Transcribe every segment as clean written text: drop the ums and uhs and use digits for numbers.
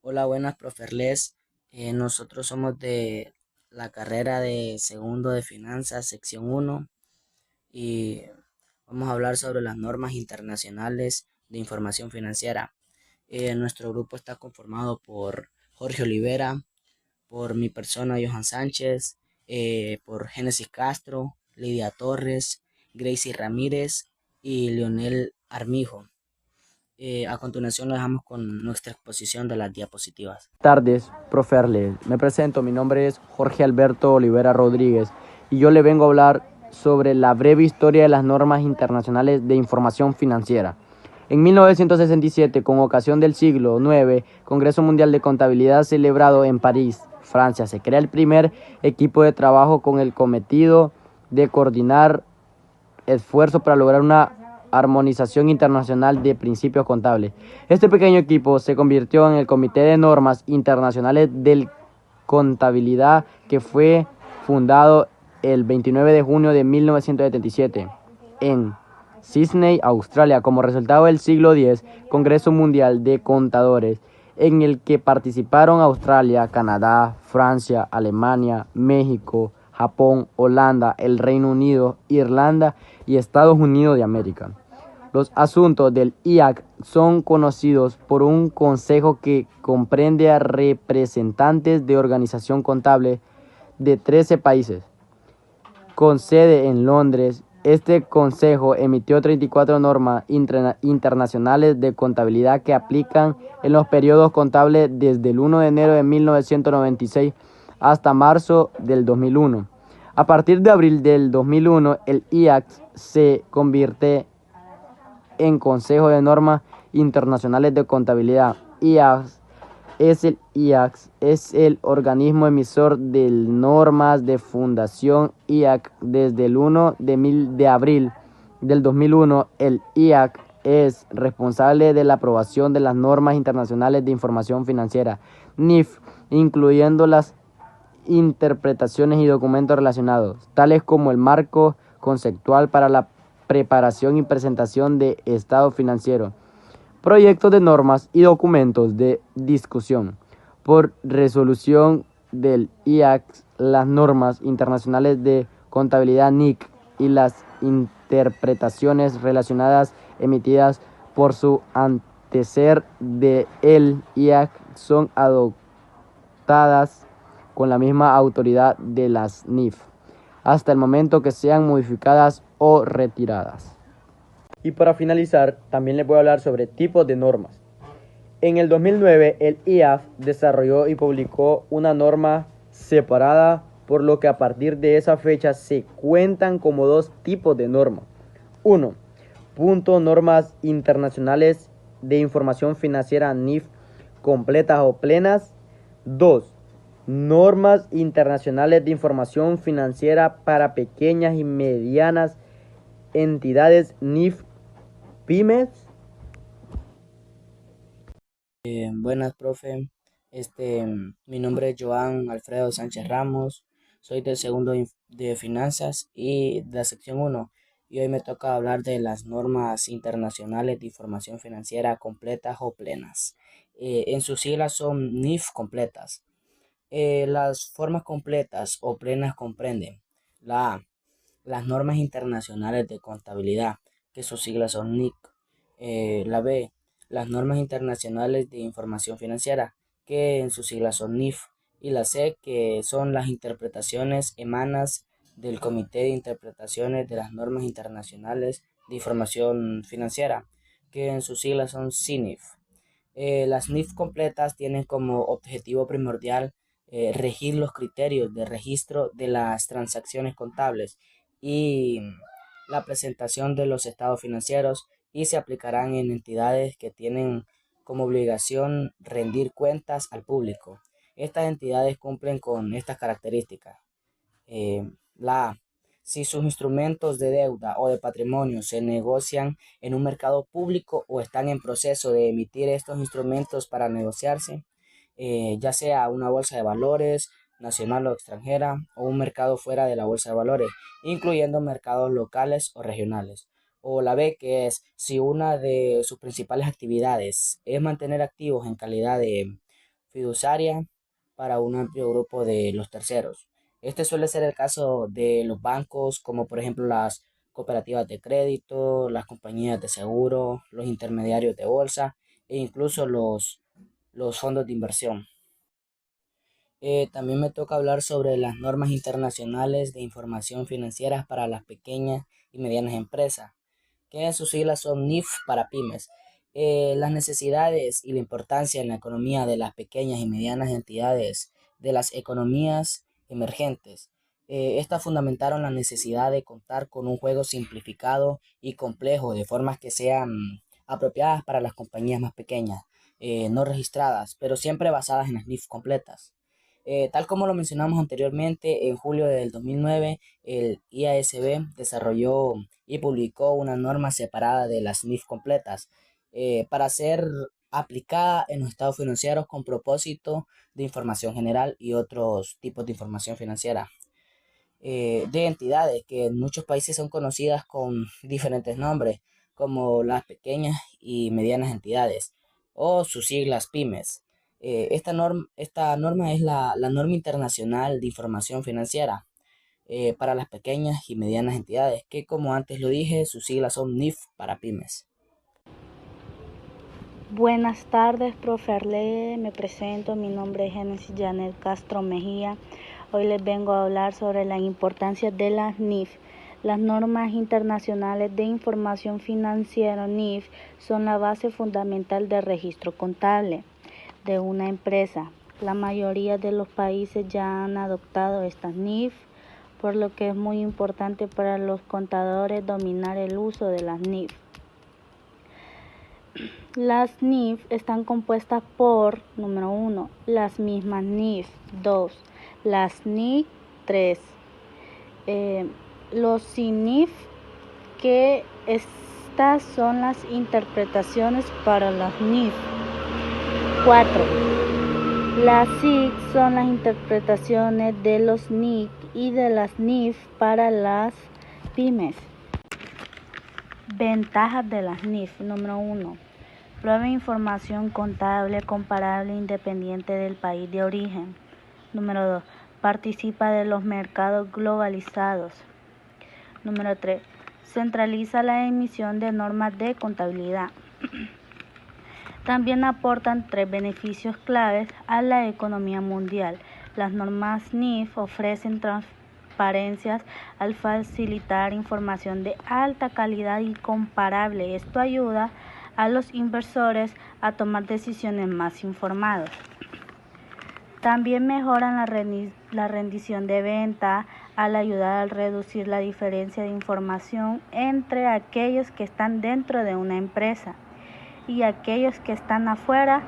Hola, buenas, profe Arles. Nosotros somos de la carrera de segundo de finanzas, sección uno, y vamos a hablar sobre las normas internacionales de información financiera. Nuestro grupo está conformado por Jorge Olivera, por mi persona, Johan Sánchez, por Génesis Castro, Lidia Torres, Gracie Ramírez y Leonel Armijo. A continuación lo dejamos con nuestra exposición de las diapositivas. Tardes, profe Arles. Me presento, mi nombre es Jorge Alberto Olivera Rodríguez y yo le vengo a hablar sobre la breve historia de las normas internacionales de información financiera. En 1967, con ocasión del siglo IX, Congreso Mundial de Contabilidad celebrado en París, Francia, se crea el primer equipo de trabajo con el cometido de coordinar esfuerzos para lograr una armonización internacional de principios contables. Este pequeño equipo se convirtió en el Comité de Normas Internacionales de Contabilidad, que fue fundado el 29 de junio de 1977 en Sydney, Australia, como resultado del siglo X Congreso Mundial de Contadores, en el que participaron Australia, Canadá, Francia, Alemania, México, Japón, Holanda, el Reino Unido, Irlanda y Estados Unidos de América. Los asuntos del IAC son conocidos por un consejo que comprende a representantes de organización contable de 13 países, con sede en Londres. Este consejo emitió 34 normas internacionales de contabilidad que aplican en los periodos contables desde el 1 de enero de 1996 hasta marzo del 2001. A partir de abril del 2001, el IACS se convierte en Consejo de Normas Internacionales de Contabilidad. IACS es el organismo emisor de normas de Fundación IAC. Desde el 1 de abril del 2001, el IAC es responsable de la aprobación de las normas internacionales de información financiera, NIF, incluyendo las interpretaciones y documentos relacionados, tales como el marco conceptual para la preparación y presentación de estado financiero, proyectos de normas y documentos de discusión. Por resolución del IACS, las normas internacionales de contabilidad NIC y las interpretaciones relacionadas emitidas por su antecesor de el IAC son adoptadas con la misma autoridad de las NIF, hasta el momento que sean modificadas o retiradas. Y para finalizar, también les voy a hablar sobre tipos de normas. En el 2009, el IAF desarrolló y publicó una norma separada, por lo que a partir de esa fecha se cuentan como dos tipos de normas. 1. Normas internacionales de información financiera NIF completas o plenas. 2. Normas internacionales de información financiera para pequeñas y medianas entidades NIF pymes. Buenas, profe. Mi nombre es Joan Alfredo Sánchez Ramos. Soy del segundo de finanzas y de la sección uno. Y hoy me toca hablar de las normas internacionales de información financiera completas o plenas. En sus siglas son NIF completas. Las formas completas o plenas comprenden la A, las normas internacionales de contabilidad, que sus siglas son NIC. La B, las normas internacionales de información financiera, que en sus siglas son NIF. Y la C, que son las interpretaciones emanas del Comité de Interpretaciones de las Normas Internacionales de Información Financiera, que en sus siglas son CINIF. Las NIF completas tienen como objetivo primordial regir los criterios de registro de las transacciones contables y la presentación de los estados financieros, y se aplicarán en entidades que tienen como obligación rendir cuentas al público. Estas entidades cumplen con estas características. La A, si sus instrumentos de deuda o de patrimonio se negocian en un mercado público o están en proceso de emitir estos instrumentos para negociarse, ya sea una bolsa de valores nacional o extranjera o un mercado fuera de la bolsa de valores, incluyendo mercados locales o regionales. O la B, que es si una de sus principales actividades es mantener activos en calidad de fiduciaria para un amplio grupo de los terceros. Este suele ser el caso de los bancos, como por ejemplo las cooperativas de crédito, las compañías de seguro, los intermediarios de bolsa e incluso los fondos de inversión. También me toca hablar sobre las normas internacionales de información financiera para las pequeñas y medianas empresas, que en sus siglas son NIF para pymes. Las necesidades y la importancia en la economía de las pequeñas y medianas entidades de las economías emergentes. Estas fundamentaron la necesidad de contar con un juego simplificado y complejo de formas que sean apropiadas para las compañías más pequeñas, no registradas, pero siempre basadas en las NIF completas. Tal como lo mencionamos anteriormente, en julio del 2009, el IASB desarrolló y publicó una norma separada de las NIF completas para ser aplicada en los estados financieros con propósito de información general y otros tipos de información financiera de entidades que en muchos países son conocidas con diferentes nombres, como las pequeñas y medianas entidades o sus siglas pymes. Esta norma es la norma internacional de información financiera para las pequeñas y medianas entidades, que como antes lo dije, sus siglas son NIF para pymes. Buenas tardes, profe Arle. Me presento, mi nombre es Génesis Janet Castro Mejía. Hoy les vengo a hablar sobre la importancia de las NIF. Las normas internacionales de información financiera NIF son la base fundamental del registro contable de una empresa. La mayoría de los países ya han adoptado estas NIF, por lo que es muy importante para los contadores dominar el uso de las NIF. Las NIF están compuestas por, número 1, las mismas NIF, 2, las NIC, 3, los CINIF, que estas son las interpretaciones para las NIF, 4, las SIC son las interpretaciones de los NIC y de las NIF para las pymes. Ventajas de las NIF, número 1. Prueba información contable comparable e independiente del país de origen. Número 2. Participa de los mercados globalizados. Número 3. Centraliza la emisión de normas de contabilidad. También aportan 3 beneficios claves a la economía mundial. Las normas NIF ofrecen transparencias al facilitar información de alta calidad y comparable. Esto ayuda a los inversores a tomar decisiones más informadas. También mejoran la rendición de venta al ayudar a reducir la diferencia de información entre aquellos que están dentro de una empresa y aquellos que están afuera.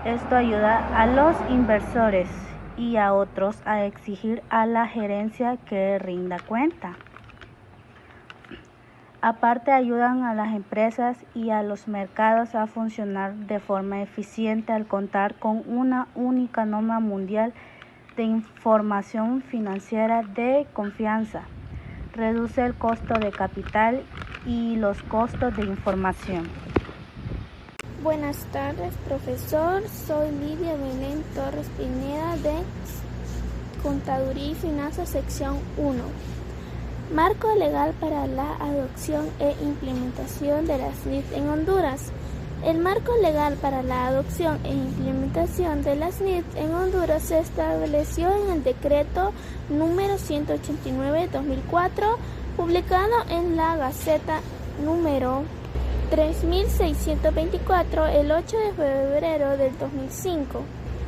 Esto ayuda a los inversores y a otros a exigir a la gerencia que rinda cuenta. Aparte, ayudan a las empresas y a los mercados a funcionar de forma eficiente al contar con una única norma mundial de información financiera de confianza. Reduce el costo de capital y los costos de información. Buenas tardes, profesor. Soy Lidia Belén Torres Pineda de Contaduría y Finanzas, sección 1. Marco legal para la adopción e implementación de las NIF en Honduras. El marco legal para la adopción e implementación de las NIF en Honduras se estableció en el decreto número 189/2004, publicado en la Gaceta número 3624 el 8 de febrero del 2005,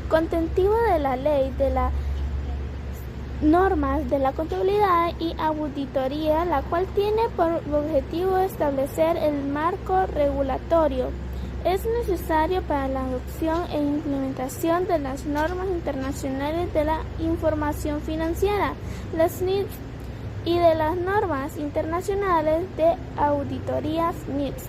contentivo de la ley de las normas de la contabilidad y auditoría, la cual tiene por objetivo establecer el marco regulatorio. Es necesario para la adopción e implementación de las normas internacionales de la información financiera, las NIF, y de las normas internacionales de auditorías NIPS,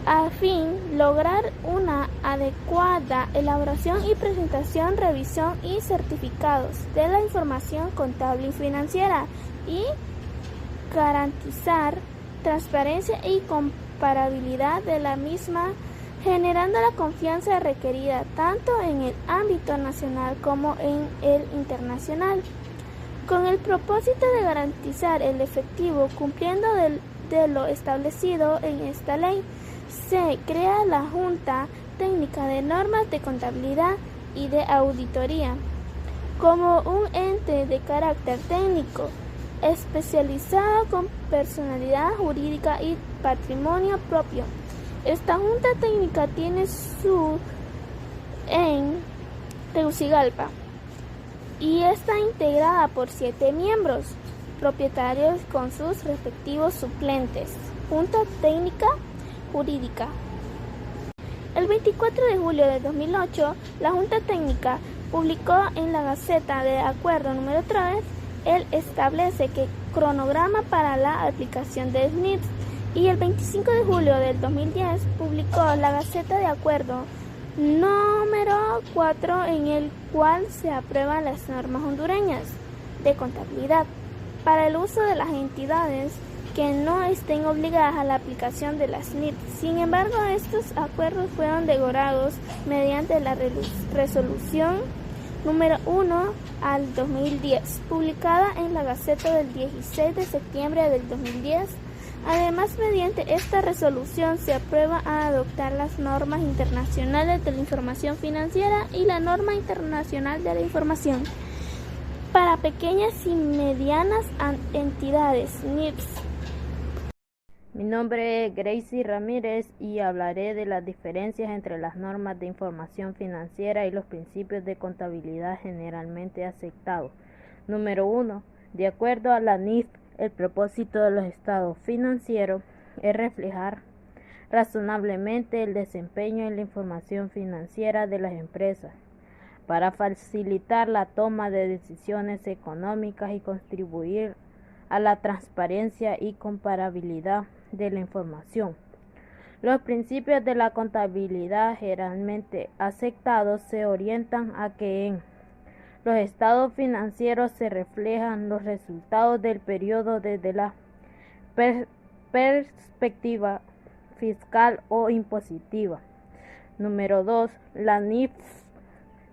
a fin lograr una adecuada elaboración y presentación, revisión y certificados de la información contable y financiera y garantizar transparencia y comparabilidad de la misma generando la confianza requerida tanto en el ámbito nacional como en el internacional, con el propósito de garantizar el efectivo cumplimiento de lo establecido en esta ley. Se crea la Junta Técnica de Normas de Contabilidad y de Auditoría como un ente de carácter técnico, especializado con personalidad jurídica y patrimonio propio. Esta Junta Técnica tiene su en Tegucigalpa y está integrada por 7 miembros propietarios con sus respectivos suplentes. Junta Técnica Jurídica. El 24 de julio de 2008, la Junta Técnica publicó en la Gaceta de Acuerdo número 3, él establece que cronograma para la aplicación de SNIPS, y el 25 de julio del 2010 publicó la Gaceta de Acuerdo número 4, en el cual se aprueban las normas hondureñas de contabilidad para el uso de las entidades que no estén obligadas a la aplicación de las SNIP. Sin embargo, estos acuerdos fueron derogados mediante la resolución número 1 al 2010, publicada en la Gaceta del 16 de septiembre del 2010. Además, mediante esta resolución se aprueba a adoptar las normas internacionales de la información financiera y la norma internacional de la información para pequeñas y medianas entidades, NIPS. Mi nombre es Gracie Ramírez y hablaré de las diferencias entre las normas de información financiera y los principios de contabilidad generalmente aceptados. Número 1. De acuerdo a la NIF, el propósito de los estados financieros es reflejar razonablemente el desempeño en la información financiera de las empresas para facilitar la toma de decisiones económicas y contribuir a la transparencia y comparabilidad de la información. Los principios de la contabilidad generalmente aceptados se orientan a que en los estados financieros se reflejan los resultados del periodo desde la perspectiva fiscal o impositiva. Número 2. La NIF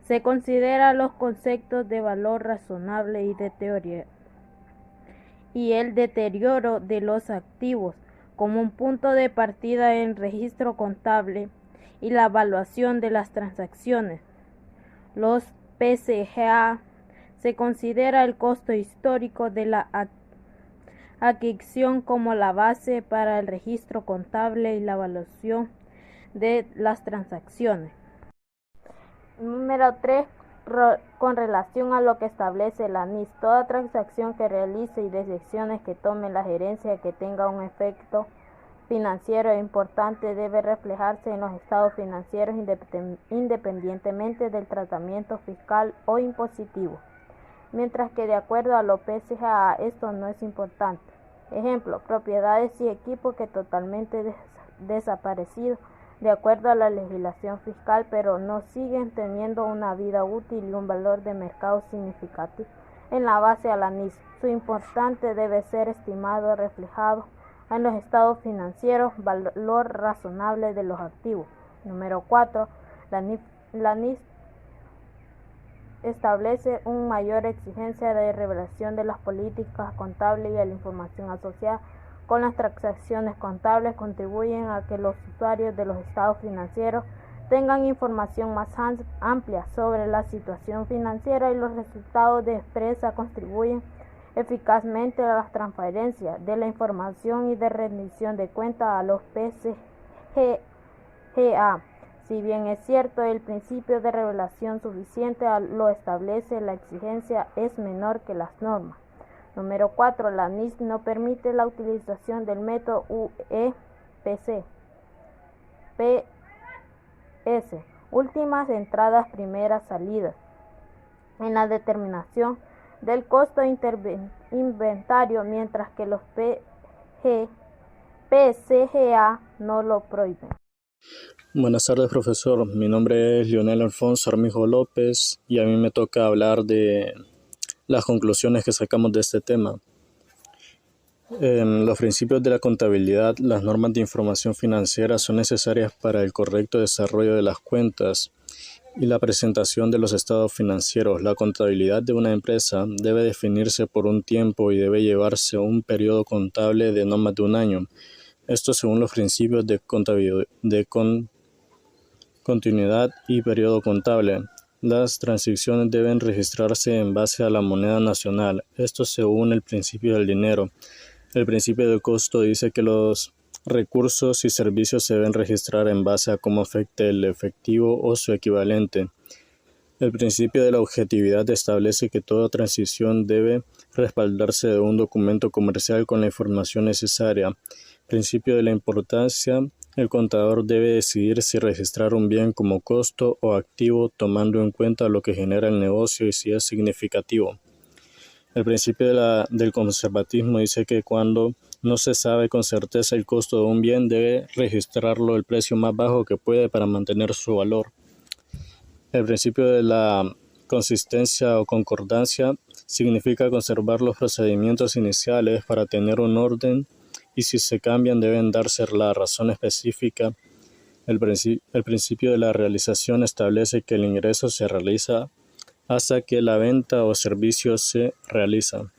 se considera los conceptos de valor razonable y de teoría y el deterioro de los activos como un punto de partida en el registro contable y la evaluación de las transacciones. Los PCGA se considera el costo histórico de la adquisición como la base para el registro contable y la evaluación de las transacciones. Número 3. Con relación a lo que establece la NIS, toda transacción que realice y decisiones que tome la gerencia que tenga un efecto financiero importante debe reflejarse en los estados financieros independientemente del tratamiento fiscal o impositivo, mientras que de acuerdo a lo PCA esto no es importante. Ejemplo, propiedades y equipos que totalmente desaparecidos de acuerdo a la legislación fiscal, pero no siguen teniendo una vida útil y un valor de mercado significativo en la base a la NIS. Su importante debe ser estimado reflejado en los estados financieros, valor razonable de los activos. Número 4. La NIS establece una mayor exigencia de revelación de las políticas contables y de la información asociada con las transacciones contables contribuyen a que los usuarios de los estados financieros tengan información más amplia sobre la situación financiera y los resultados de empresa contribuyen eficazmente a la transparencia de la información y de rendición de cuentas a los PCGA. Si bien es cierto, el principio de revelación suficiente lo establece, la exigencia es menor que las normas. Número 4. La NIS no permite la utilización del método UEPC, PS, últimas entradas, primeras salidas, en la determinación del costo de inventario, mientras que los PCGA no lo prohíben. Buenas tardes, profesor. Mi nombre es Leonel Alfonso Armijo López y a mí me toca hablar de las conclusiones que sacamos de este tema. En los principios de la contabilidad, las normas de información financiera son necesarias para el correcto desarrollo de las cuentas y la presentación de los estados financieros. La contabilidad de una empresa debe definirse por un tiempo y debe llevarse un periodo contable de no más de un año. Esto según los principios de continuidad y periodo contable. Las transacciones deben registrarse en base a la moneda nacional. Esto según el principio del dinero. El principio del costo dice que los recursos y servicios se deben registrar en base a cómo afecte el efectivo o su equivalente. El principio de la objetividad establece que toda transición debe respaldarse de un documento comercial con la información necesaria. Principio de la importancia. El contador debe decidir si registrar un bien como costo o activo tomando en cuenta lo que genera el negocio y si es significativo. El principio del conservatismo dice que cuando no se sabe con certeza el costo de un bien, debe registrarlo el precio más bajo que puede para mantener su valor. El principio de la consistencia o concordancia significa conservar los procedimientos iniciales para tener un orden y si se cambian deben darse la razón específica. El principio de la realización establece que el ingreso se realiza hasta que la venta o servicio se realiza.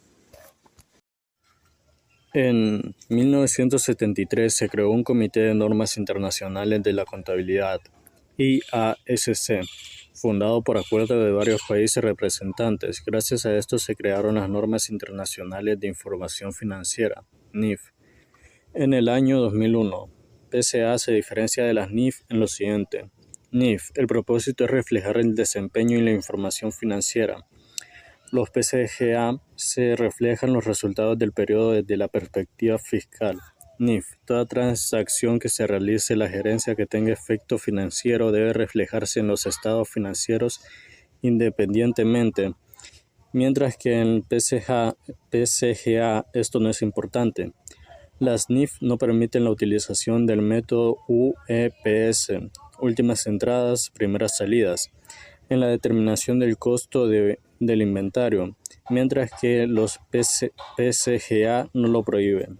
En 1973 se creó un Comité de Normas Internacionales de la Contabilidad, IASC, fundado por acuerdo de varios países representantes. Gracias a esto se crearon las Normas Internacionales de Información Financiera, NIF. En el año 2001, PCA se diferencia de las NIF en lo siguiente. NIF, el propósito es reflejar el desempeño y la información financiera. Los PCGA se reflejan los resultados del periodo desde la perspectiva fiscal. NIF, toda transacción que se realice la gerencia que tenga efecto financiero debe reflejarse en los estados financieros independientemente, mientras que en PCGA esto no es importante. Las NIF no permiten la utilización del método UEPS, últimas entradas, primeras salidas, en la determinación del costo del inventario, mientras que los PCGA no lo prohíben.